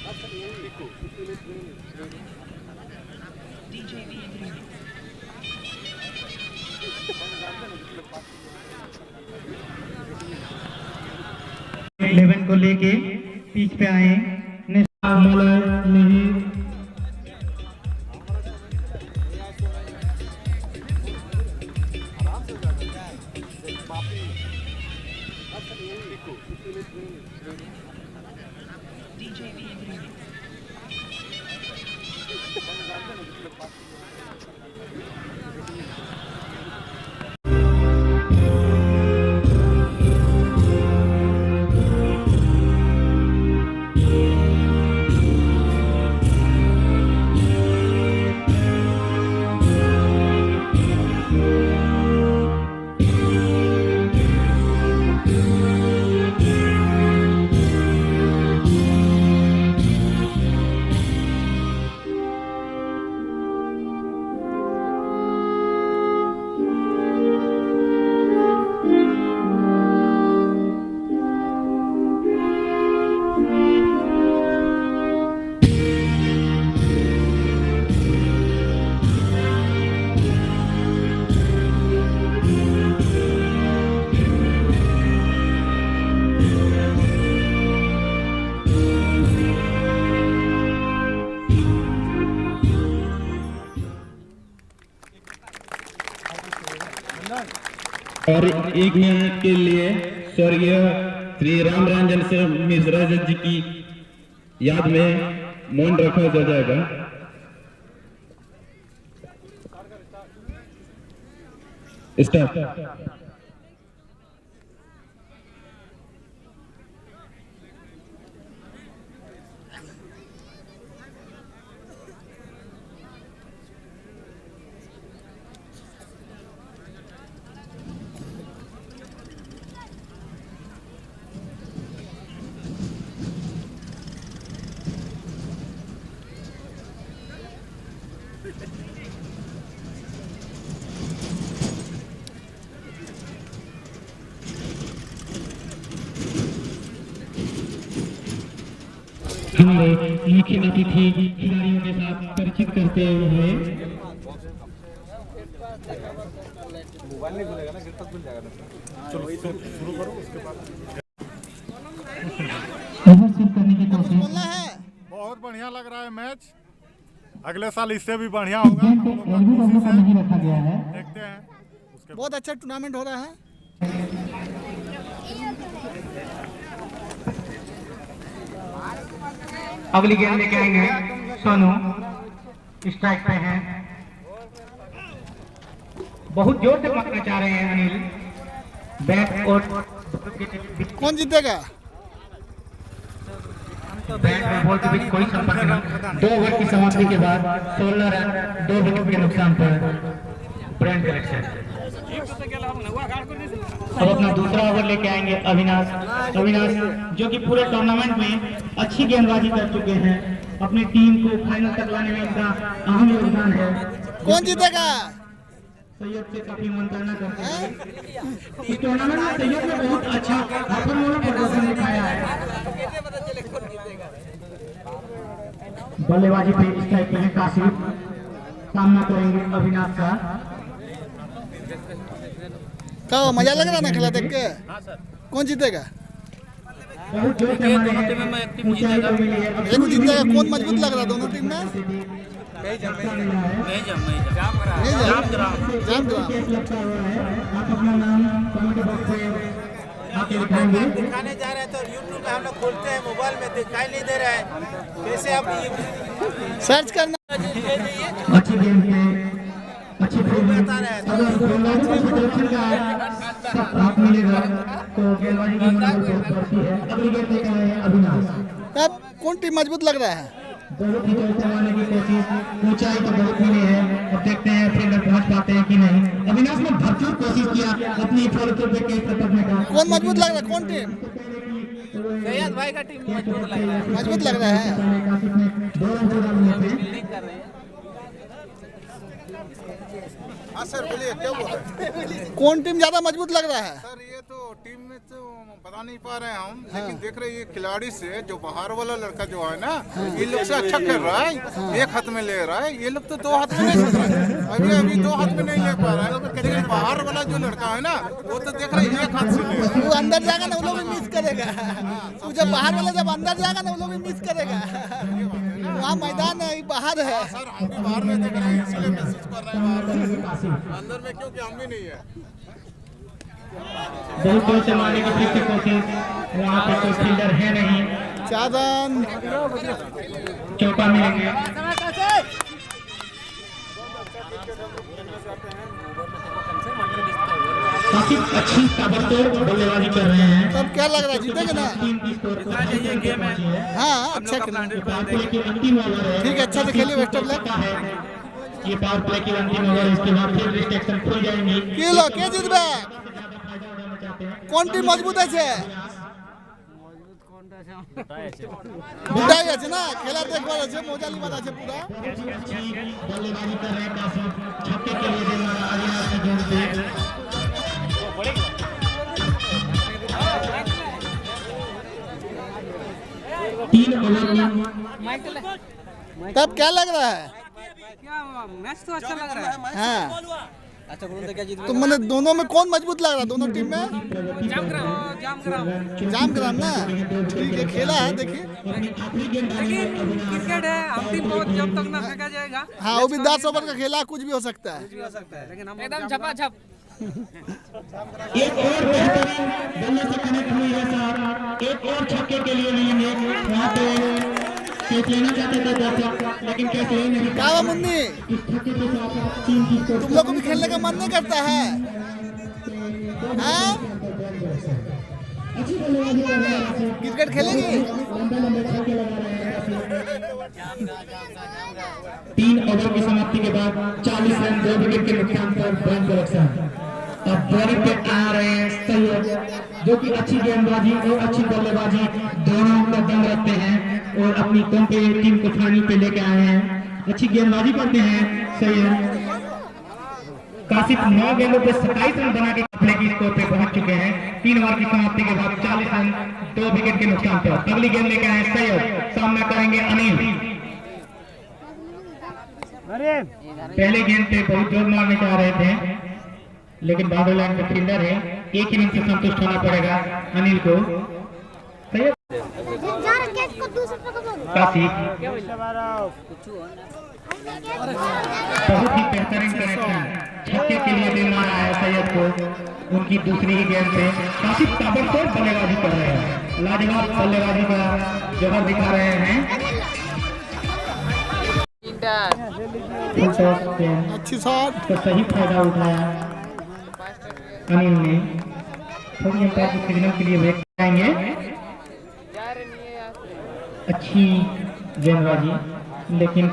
11 को लेके पीछ पे आए और 1 मिनट के लिए स्वर्गीय श्री राम रंजन सिंह मिश्रा जी की याद में मौन रखा जाएगा। स्टार्ट। हमने मुख्य अतिथि खिलाड़ियों के साथ परिचित करते हुए मोबाइल नहीं खुलेगा ना, गिर तक खुल जाएगा ना। चलो शुरू करो, उसके बाद करने की कोशिश। बहुत बढ़िया लग रहा है मैच। अगले साल इससे भी बढ़िया होगा। नहीं रखा गया है, देखते हैं। बहुत अच्छा टूर्नामेंट हो रहा है। अगली गेंद लेके आएंगे सोनू, स्ट्राइक पे हैं, बहुत जोर से पकड़ना चाह रहे हैं अनिल। बैट और कौन जीतेगा? बैट और बॉल के बीच कोई संपर्क नहीं। 2 ओवर की समाप्ति के बाद 16 रन 2 विकेट के नुकसान पर ब्रांड कलेक्शन। अब अपना दूसरा ओवर लेके आएंगे अविनाश जो कि पूरे टूर्नामेंट में अच्छी गेंदबाजी कर चुके हैं, अपनी टीम को फाइनल तक लाने में इनका अहम योगदान है। कौन जीतेगा? सैयद से काफी मंत्रणा करते हैं। इस टूर्नामेंट में सैयद ने बहुत अच्छा प्रदर्शन दिखाया है। बल्लेबाजी पे स्ट्राइक पे है काशिफ, सामना करेंगे अविनाश का। क्या मजा लग रहा है ना खेला देख के? कौन जीतेगा? बहुत जोर से एक जीतेगा। कौन मजबूत लग रहा है दोनों टीम में? दिखाने जा रहे हैं तो यूट्यूब पे हम लोग खोलते हैं, मोबाइल में दिखाई नहीं दे रहा है। कैसे आप सर्च करना। अच्छी गेम है, अच्छी हाथ मिलेगा तो गेंदबाजी की मनोबल बढ़ती है। अगली गेंद लेकर आए हैं अविनाश। अब कौन टीम मजबूत लग रहा है? बहुत ही जोर करवाने की कोशिश, ऊंचाई तो बहुत मिली है, अब देखते हैं फील्डर पहुंच पाते हैं कि नहीं। अविनाश ने भरपूर कोशिश किया अपनी फॉलो पे कैच पकड़ने का। कौन मजबूत लग रहा है? कौन टीम? सैयद भाई का टीम मजबूत लग रहा है। मजबूत लग रहा है। काशिफ ने 2 रन जोड़ा लिए थे। कौन टीम ज्यादा मजबूत लग रहा है? सर ये तो टीम में तो बता नहीं पा रहे हैं हम, लेकिन देख रहे ये खिलाड़ी से जो बाहर वाला लड़का जो है ना, ये लोग से अच्छा खेल रहा है, एक हाथ में ले रहा है, ये लोग तो दो हाथ में नहीं ले रहा है, अभी दो हाथ में नहीं ले पा रहा है, लेकिन बाहर वाला जो लड़का है ना, वो तो देख रहे एक हाथ से ले रहा है। वो अंदर जाएगा ना वो लोग भी मिस करेगा, वो जब बाहर वाला जब अंदर जाएगा ना वो लोग भी मिस करेगा। वहाँ मैदान है, बाहर है। सर हम भी बाहर में देख रहे हैं, इसलिए महसूस कर रहे हैं बाहर अंदर में, क्योंकि हम भी नहीं है। बहुत दूर से मारने की फिर से कोशिश, वहाँ पर कोई फील्डर है नहीं, 4 रन। चौका मिलेंगे। काफी अच्छी ताबड़तोड़ बल्लेबाजी कर रहे हैं। तब क्या लग रहा है, जीतेंगे ना? टीम की स्कोर को ये गेम है। हाँ, अच्छा खेला। पावर प्ले की अंतिम ओवर है। ठीक है, अच्छा से खेलिए, बेस्ट ऑफ लक। ये पावर प्ले की अंतिम ओवर, इसके बाद फिर रिस्ट्रिक्शन खुल जाएंगी। किलो के जितबे কোন টিম মজবুত আছে? দুটাই আছে না, খেলা দেখবার আছে, মজা লিবার আছে পুরা। अच्छी बल्लेबाजी कर रहे हैं कासिम, छक्के के लिए देना अविनाश की गेंद पे। 3 ओवर में तब क्या लग रहा है? क्या मैच तो अच्छा लग रहा है। हाँ, अच्छा कौन क्या जीत तो मैंने दोनों में कौन मजबूत लग रहा है? दोनों टीम में जामग्राम ना। ठीक है, खेला है, देखिए। लेकिन क्रिकेट है, हम टीम को जब तक ना फेंका जाएगा। हाँ, वो भी 10 ओवर का खेला, कुछ भी हो सकता है। हो सकता है, लेकिन हम एकदम झपाझप। एक और बेहतरीन बल्ले से कनेक्ट हुई है सर, एक और छक्के के लिए लेंगे। वहाँ पे कैच लेना चाहते थे दर्शक, लेकिन कैच ले नहीं क्या हुआ मुन्नी, इस छक्के के साथ टीम की स्कोर तुम लोग को भी खेलने का मन नहीं करता है? हाँ, अच्छी बल्लेबाजी कर रहे हैं। क्रिकेट खेलेगी? लंबे लंबे छक्के लगा रहे हैं। 3 ओवर की समाप्ति के बाद 40 रन 2 विकेट के नुकसान पर रन कलेक्शन। अब बॉलिंग पे आ रहे हैं सैयद, जो कि अच्छी गेंदबाजी और अच्छी बल्लेबाजी दोनों का दम रखते हैं और अपनी कौम के टीम को फाइनल पे लेके आए हैं। अच्छी गेंदबाजी करते हैं सैयद। कासिफ 9 गेंदों पे 27 रन बना के प्ले की स्कोर पे पहुंच चुके हैं। 3 ओवर की समाप्ति के बाद 40 रन 2 विकेट के नुकसान पर। अगली गेंद लेके आए सैयद, सामना करेंगे अनिल। पहले गेंद पे बहुत जोर मारने चाह रहे थे, लेकिन बाउंड्री लाइन पे फील्डर है, एक इनिंग से संतुष्ट होना पड़ेगा अनिल को। कासिफ बहुत ही बेहतरीन कनेक्शन, छक्के के लिए भी मारा है सैयद को उनकी दूसरी ही गेंद पे। कासिफ ताबड़तोड़ बल्लेबाजी कर रहे हैं, लाजवाब बल्लेबाजी का जवाब दिखा रहे हैं। अच्छी शॉट। तो सही फायदा उठाया अनिल ने। थोड़ी अंपायर के सिग्नल के लिए वेट करेंगे। अच्छी गेंदबाजी, लेकिन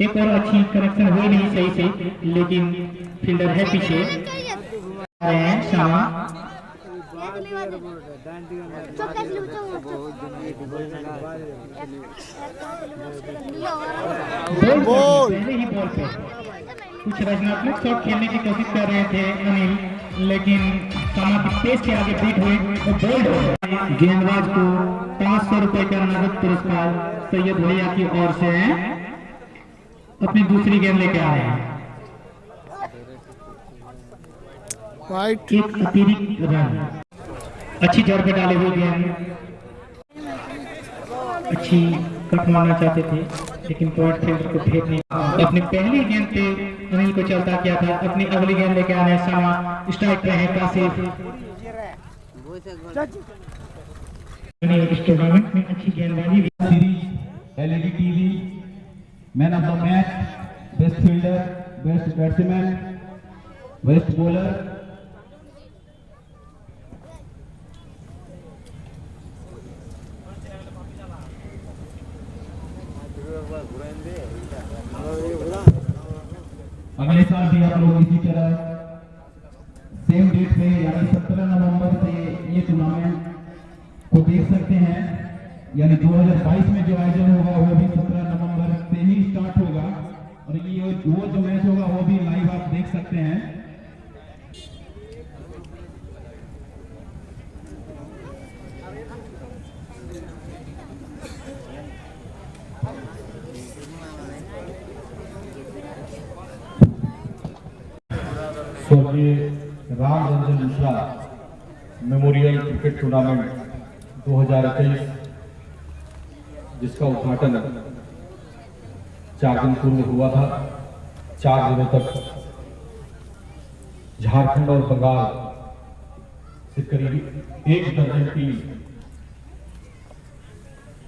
एक और अच्छी कनेक्शन हुई नहीं सही से, लेकिन फील्डर है पीछे शामा। बॉल पहले ही बॉल पे कुछ रचनात्मक शॉट खेलने की कोशिश कर रहे थे अनिल, लेकिन शामा की तेज के आगे बीट हुए और बोल्ड हो गए। गेंदबाज को 500 रुपए का नगद पुरस्कार सैयद भैया की ओर से अपनी दूसरी गेंद लेके आए हैं। एक अतिरिक्त रन, अच्छी जड़ पे डाले हुए गेंद, अच्छी कट मारना चाहते थे, लेकिन पॉइंट फील्डर को भेद नहीं। अपनी पहली गेंद पे अनिल को चलता किया था, अपनी अगली गेंद लेके आ रहे हैं शामा। स्ट्राइक पे है कासिफ। इस टूर्नामेंट में अच्छी गेंदबाजी भी। Series LED TV, man of the match, best fielder, best batsman, best bowler, अगले साल भी आप लोग इसी तरह सेम डेट पे यानी 17 नवंबर से ये टूर्नामेंट को देख सकते हैं। यानी 2022 में जो आयोजन होगा वो भी 17 नवंबर से ही स्टार्ट होगा और ये वो जो मैच होगा वो भी लाइव आप देख सकते हैं। स्वर्गीय Ram Ranjan Mishra memorial cricket tournament 2021 जिसका उद्घाटन 4 दिन पूर्व हुआ था। 4 दिनों तक झारखंड और बंगाल से करीब 1 दर्जन टीम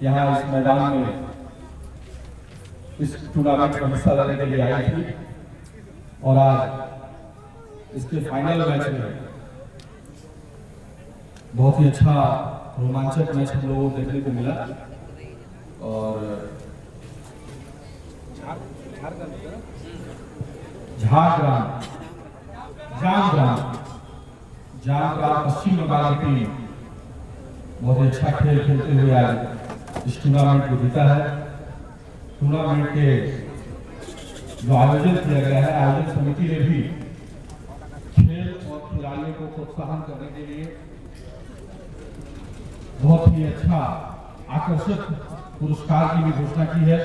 यहाँ इस मैदान में इस टूर्नामेंट में हिस्सा लेने के लिए आई थी और आज इसके फाइनल मैच में बहुत ही अच्छा रोमांचक मैच हम लोगों को देखने को मिला। और झारग्राम पश्चिम बंगाल की टीम बहुत ही अच्छा खेल खेलते हुए आज इस टूर्नामेंट को जीता है। टूर्नामेंट के जो आयोजन किया गया है, आयोजन समिति ने भी खेल और खिलाड़ियों को प्रोत्साहन करने के लिए बहुत ही अच्छा आकर्षक पुरस्कार की भी घोषणा की है।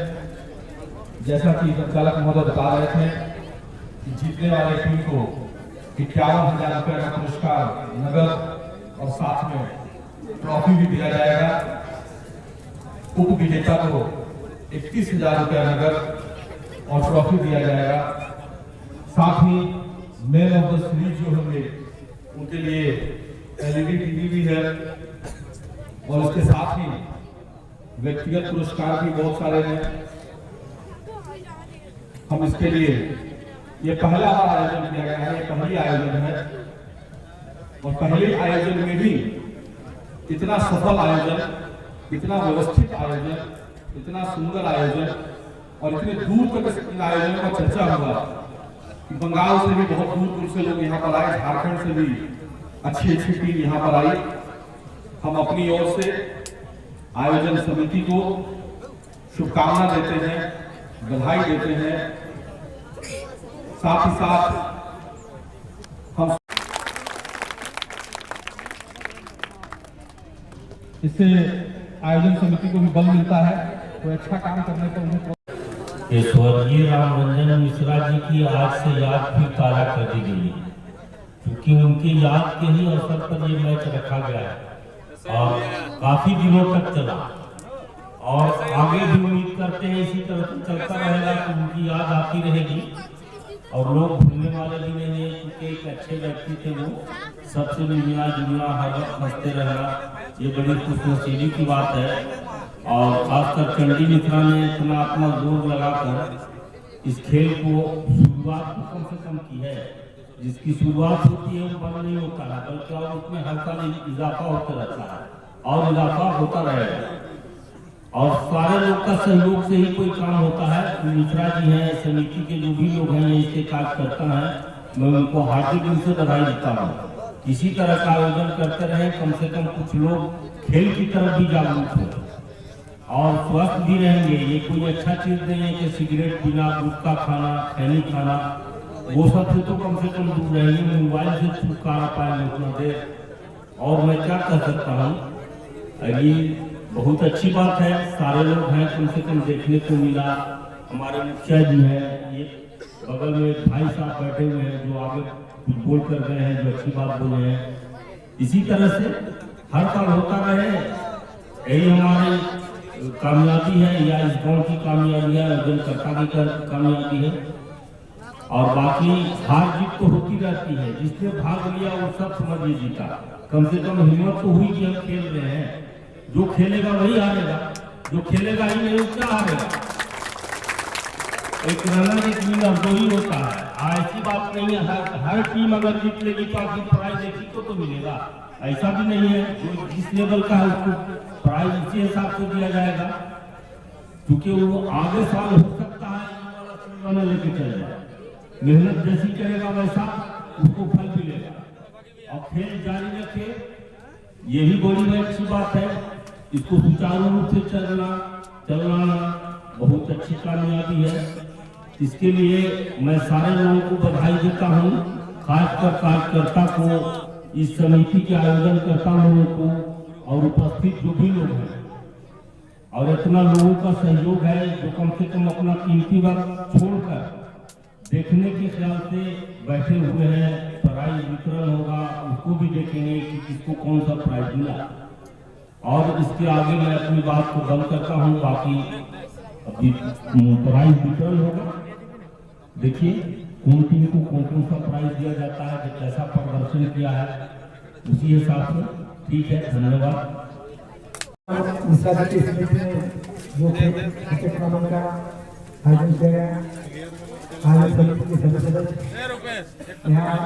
जैसा कि संचालक महोदय बता रहे थे कि जीतने वाले टीम को 51,000 रुपए का पुरस्कार नगद और साथ में ट्रॉफी भी दिया जाएगा। उप विजेता को 31,000 रुपया नगद और ट्रॉफी दिया जाएगा। साथ ही मैन ऑफ द सीरीज जो होंगे उनके लिए LED टीवी भी है और इसके साथ ही व्यक्तिगत पुरस्कार भी बहुत सारे हैं। हम इसके लिए ये पहला बार आयोजन किया गया है, ये पहली आयोजन है और पहले आयोजन में भी इतना सफल आयोजन, इतना व्यवस्थित आयोजन, इतना सुंदर आयोजन और इतने दूर तक इन आयोजनों का चर्चा हुआ कि बंगाल से भी बहुत दूर दूर से लोग यहाँ पर आए, झारखंड से भी अच्छी अच्छी टीम यहाँ पर आई। हम अपनी ओर से आयोजन समिति को शुभकामना देते हैं, बधाई देते हैं। साथ ही साथ हम इससे आयोजन समिति को भी बल मिलता है, कोई अच्छा काम करने पर उन्हें स्वर्गीय राम रंजन मिश्रा जी की आज से याद भी ताज़ा कर दी गई है, क्योंकि उनकी याद के ही अवसर पर ये मैच रखा गया है और काफी दिनों तक चला और आगे भी उम्मीद करते हैं इसी तरह से चलता रहेगा कि उनकी याद आती रहेगी और लोग भूलने वाले भी नहीं है, क्योंकि एक अच्छे व्यक्ति थे वो। सबसे मिलना जुलना, हर वक्त हंसते रहना, ये बड़ी खुशनसीबी की बात है। और खासकर चंडी मिश्रा ने इतना अपना जोर लगाकर इस खेल को शुरुआत तो कम से कम की है। जिसकी शुरुआत होती है वो बंद नहीं होता है, बल्कि और उसमें हर साल इजाफा होता रहता है और इजाफा होता रहेगा और सारे लोग का सहयोग से ही कोई काम होता है। मिश्रा जी हैं, समिति के जो भी लोग हैं इसके कार्यकर्ता हैं, मैं उनको हार्दिक दिल से बधाई देता हूँ। इसी तरह का आयोजन करते रहे, कम से कम कुछ लोग खेल की तरफ भी जागरूक हो और स्वस्थ भी रहेंगे। ये कोई अच्छा चीज नहीं है कि सिगरेट पीना, गुटखा खाना, खैनी खाना, वो सब से तो कम से कम दूर रहेंगे। मोबाइल से छुटकारा पाएंगे उतना देर। और मैं क्या कह सकता हूँ, ये बहुत अच्छी बात है, सारे लोग हैं, कम से कम देखने को मिला। हमारे मुखिया जी हैं, ये बगल में भाई साहब बैठे हुए हैं जो आगे कुछ बोल कर रहे हैं, जो अच्छी बात बोले हैं। इसी तरह से हर साल होता रहे, यही हमारी कामयाबी है या इस गांव की कामयाबी है, आयोजनकर्ता की कामयाबी है। और बाकी हार जीत तो होती रहती है, जिसने भाग लिया वो सब समझिए जीता। कम से कम हिम्मत तो हुई कि हम खेल रहे हैं। जो खेलेगा वही हारेगा, जो खेलेगा ही नहीं वो क्या हारेगा। एक रनर एक विनर दो ही होता है, ऐसी बात नहीं है हर टीम अगर जीत लेगी तो आपकी प्राइज एक को तो मिलेगा, ऐसा भी नहीं है। जो जिस लेवल का है उसको प्राइज इसी हिसाब से दिया जाएगा, क्योंकि वो आगे साल हो सकता है लेके चलेगा। मेहनत जैसी करेगा वैसा उसको फल मिलेगा और खेल जारी रखे, यही बड़ी अच्छी बात है। इसको सुचारू रूप से चलना बहुत अच्छी कामयाबी है। इसके लिए मैं सारे लोगों को बधाई देता हूँ, खासकर कार्यकर्ता को, इस समिति के आयोजनकर्ता लोगों को और उपस्थित जो भी लोग हैं। और इतना लोगों का सहयोग है जो कम से कम अपना कीमती वक्त छोड़कर देखने के ख्याल से बैठे हुए हैं। प्राइज वितरण होगा, उसको भी देखेंगे कि किसको कौन सा प्राइज मिला। और इसके आगे मैं अपनी बात को बंद करता हूँ। बाकी अभी प्राइज वितरण होगा, देखिए कौन टीम को कौन सा प्राइज दिया जाता है, जो कैसा प्रदर्शन किया है उसी हिसाब से। ठीक है, धन्यवाद। मिश्रा जी की समिति में जो क्रिकेट टूर्नामेंट का आयोजन किया गया, आयोजन समिति के सदस्य यहाँ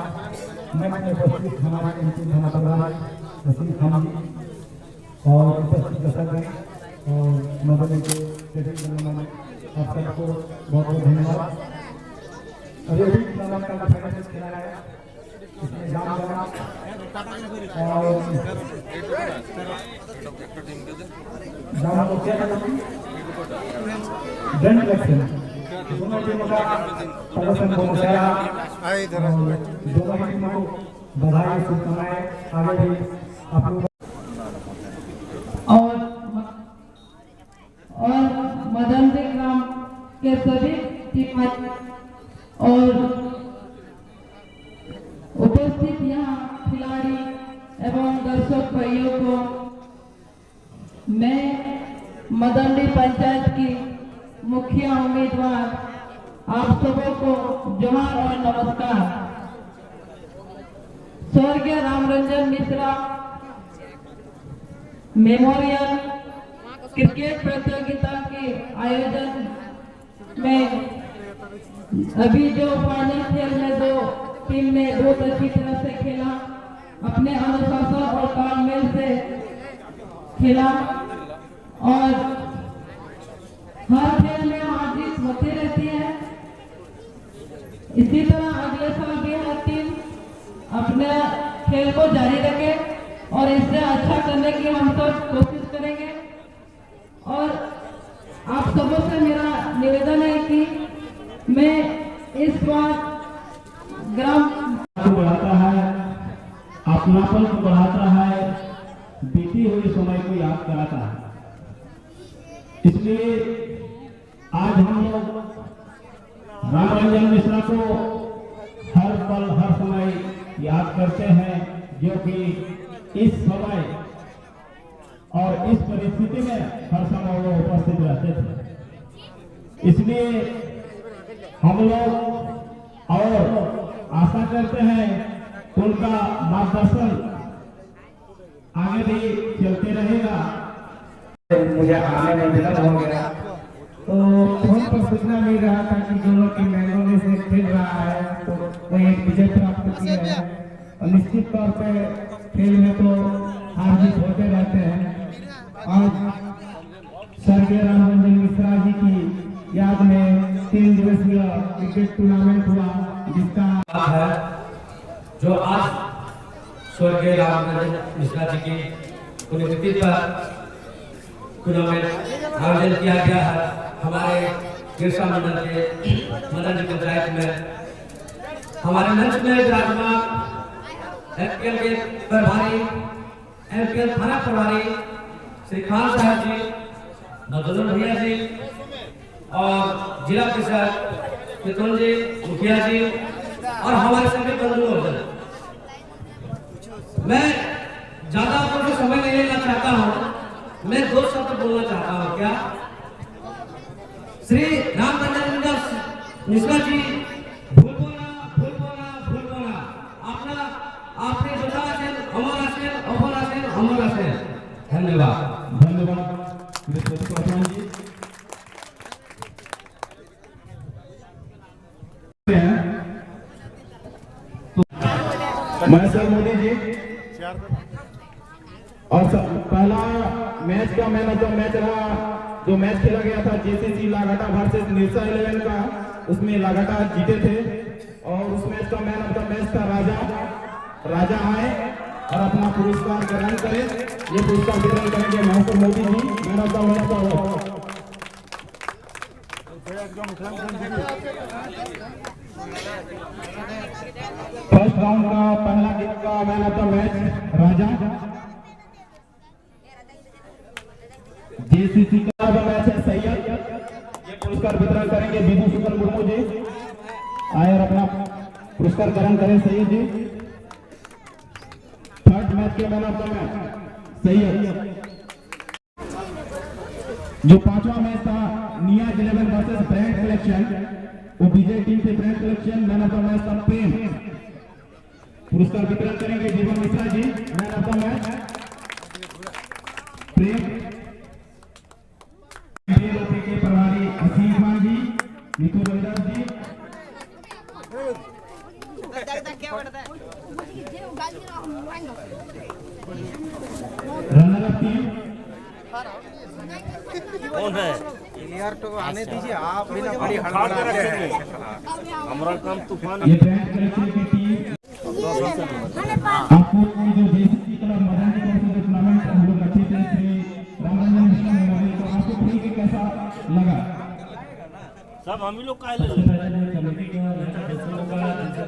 मंच में उपस्थित हमारे एमपी थाना प्रधान वसीम खान जी और उपस्थित दर्शक और मदन के आप सबको बहुत बहुत धन्यवाद। अभी टूर्नामेंट का फाइनल खेला है, इसमें जाम लगा और दंड इलेक्शन दोनों टीमों का प्रदर्शन बहुत अच्छा रहा। दोनों टीमों को बधाई, शुभकामनाएं। आगे भी आप लोग और मदन सिंह ग्राम के सभी टीम और उपस्थित यहाँ खिलाड़ी एवं दर्शक भाइयों को मैं मदनडी पंचायत की मुखिया उम्मीदवार आप सबों को जोहार और नमस्कार। स्वर्गीय रामरंजन मिश्रा मेमोरियल क्रिकेट प्रतियोगिता के आयोजन में अभी जो फाइनल खेल में दो टीम ने बहुत अच्छी तरह से खेला, अपने अनुशासन और तालमेल से खेला और हर खेल में हार जीत होती रहती है। इसी तरह अगले साल भी हर टीम अपने खेल को जारी रखे और इससे अच्छा करने की हम सब कोशिश करेंगे। और आप सबों से मेरा निवेदन है कि मैं इस बार ग्राम को बढ़ाता है, अपनापन को बढ़ाता है, बीती हुई समय को याद कराता है। इसलिए आज हम लोग रामरंजन मिश्रा को हर पल हर समय याद करते हैं, जो कि इस समय और इस परिस्थिति में हर समय वो उपस्थित रहते थे। इसलिए हम लोग और आशा करते हैं उनका मार्गदर्शन आगे भी चलते रहेगा। मुझे आने में विलंब हो गया तो फोन पर सूचना मिल रहा था कि जो लोग मैंगलोर से खेल रहा है तो वह एक विजय प्राप्त किया है। और निश्चित तौर पे खेल में तो हार जीत होते रहते हैं। आज स्वर्गीय रामरंजन मिश्रा जी की याद में 3 दिवसीय क्रिकेट टूर्नामेंट हुआ, जिसका है जो आज स्वर्गीय रामरंजन मिश्रा जी की पुण्यतिथि पर टूर्नामेंट आयोजन किया गया है। हमारे गिरसा मंडल के मदनडी पंचायत में हमारे मंच में विराजमान एमपीएल के प्रभारी, एमपीएल थाना प्रभारी श्री खान साहब जी, मधुसूदन भैया जी और जिला परिषद मिथुन जी, मुखिया जी और हमारे सभी बंधु वर्ग। मैं ज्यादा आपको समय नहीं लेना चाहता हूँ, मैं 2 शब्द बोलना चाहता हूँ। क्या श्री रामरंजन मिश्रा जी भूलबो ना आपने जोता आছেন অমর আছেন অমর আছেন অমর আছেন। धन्यवाद। महेश्वर मोदी जी और पहला मैच का मैन ऑफ द मैच रहा, जो मैच खेला गया था जेसीसी लाघाटा वर्सेस निरसा 11 का, उसमें लाघाटा जीते थे। और उस मैच का मैन ऑफ द मैच था राजा आए और अपना पुरस्कार ग्रहण करें। ये पुरस्कार वितरण करेंगे Maheshwar Modi ji, man of the match का। फर्स्ट राउंड का पहला गेम का man of the match Raja. JCC का मैच है सैयद, ये पुरस्कार वितरण करेंगे विभूषण मुर्मू जी। आए और अपना पुरस्कार ग्रहण करें सैयद जी। थर्ड मैच के man of the match Syed. जो पांचवा मैच था नियाज 11 वर्सेस ब्रांड कलेक्शन, वो विजय टीम से brand collection. Man of the match था प्रेम। पुरस्कार वितरण करेंगे जीवन Mishra ji. Man of the match प्रेम। के प्रभारी असीम खान जी, Neetu Ravidas ji. Runner up team कौन है यार? तो आने दीजिए आप, बिना बड़ी हड़बड़ा रखेंगे हमारा काम तूफान। ये ब्रांड कलेक्शन की टीम आपको जो देसी कलर मदन जी का टूर्नामेंट हम लोग रखे थे श्री रामरंजन मिश्रा मेमोरियल, तो आपको खेल के कैसा लगा? सब हम ही लोग का ले कमेटी का सदस्यों का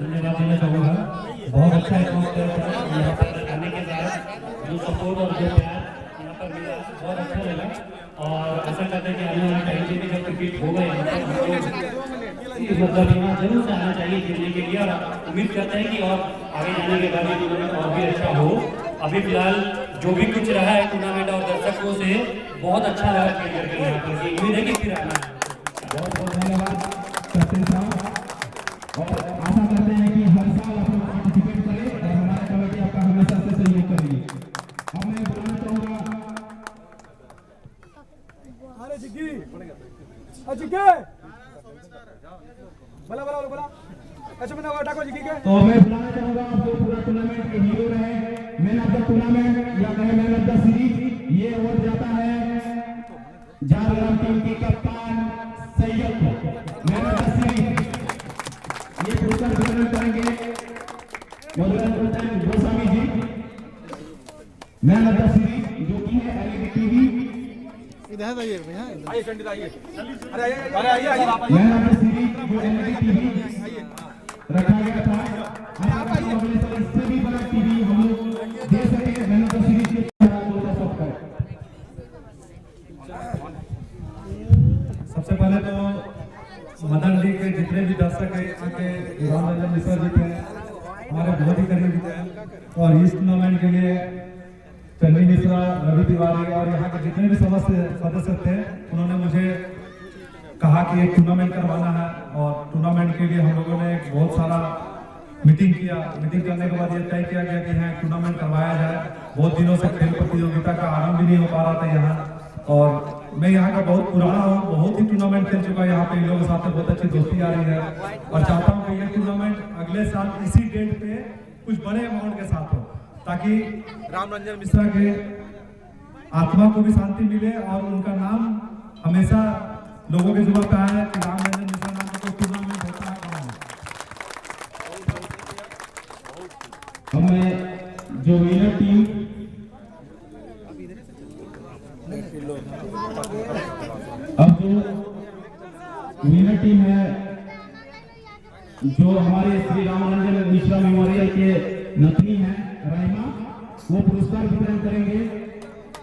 धन्यवाद देना चाहूँगा। बहुत अच्छा यहाँ पर आने के बाद जो सपोर्ट और जो प्यार यहाँ पर मिला बहुत अच्छा लगा। और ऐसा करते हैं कि आने वाले टाइम में जब क्रिकेट हो गए मतलब यहाँ जरूर से आना चाहिए खेलने के लिए, और उम्मीद करते हैं कि और आगे जाने के बाद ये टूर्नामेंट और भी अच्छा हो। अभी फिलहाल जो भी कुछ रहा है टूर्नामेंट और दर्शकों से बहुत अच्छा लगा खेल करके यहाँ पर, उम्मीद है कि फिर आना है। बहुत बहुत धन्यवाद सचिन साहब, और आशा करते हैं कि हर साल आप लोग पार्टिसिपेट करें और हमारा कमेटी आपका हमेशा से सहयोग करेगी। अब मैं बुलाना चाहूँगा तो मैं बुलाना चाहूँगा आप जो पूरा टूर्नामेंट के हीरो रहे, मैन ऑफ द टूर्नामेंट या कहें मैन ऑफ द सीरीज, ये अवार्ड जाता है झारग्राम टीम के कप्तान सैयद को। मैन ऑफ द सीरीज ये पुरस्कार वितरण करेंगे Madhuranjan Goswami ji. Man of the series जो कि है एलईडी टीवी। इधर आइए भैया, मैन ऑफ द सीरीज जो एलईडी टीवी रखा गया था, अगले साल इससे भी बड़ा टीवी हम लोग दे सके। मैन ऑफ द सीरीज के सबसे पहले तो मदन जी के जितने भी दर्शक हैं, आके रामरंजन मिश्रा जी थे हमारे बहुत ही करीबी थे, और इस टूर्नामेंट के लिए चंदी मिश्रा, रवि तिवारी और यहाँ के जितने भी सदस्य थे, उन्होंने मुझे कहा कि एक टूर्नामेंट करवाना है। और टूर्नामेंट के लिए हम लोगों ने बहुत सारा मीटिंग किया। मीटिंग करने के बाद ये तय किया गया कि यहाँ टूर्नामेंट करवाया जाए। बहुत दिनों से खेल प्रतियोगिता का आरंभ भी नहीं हो पा रहा था यहाँ, और मैं यहाँ का बहुत पुराना हूँ, बहुत ही टूर्नामेंट खेल चुका है यहाँ पे। इन लोगों के साथ बहुत अच्छी दोस्ती आ रही है, और चाहता हूँ कि ये टूर्नामेंट अगले साल इसी डेट पे कुछ बड़े अमाउंट के साथ हो, ताकि रामरंजन मिश्रा के आत्मा को भी शांति मिले और उनका नाम हमेशा लोगों के जुबान पे आए कि रामरंजन मिश्रा नाम का कोई टूर्नामेंट होता है कहाँ। हमें जो विनर टीम अब जो विनर टीम है, जो हमारे श्री रामरंजन मिश्रा मेमोरियल के नथनी है राइमा, वो पुरस्कार वितरण करेंगे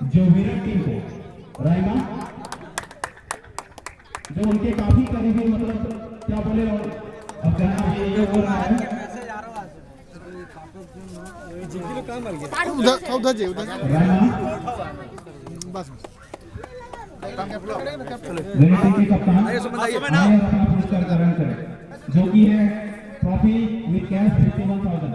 जो विनर टीम को। राइमा जो उनके काफी करीबी, मतलब क्या बोले, अब कहना ये हो रहा है। उधर जी, उधर बस कप्तान अपना पुरस्कार ग्रहण करें, जो कि है ट्रॉफी विद कैश 51,000।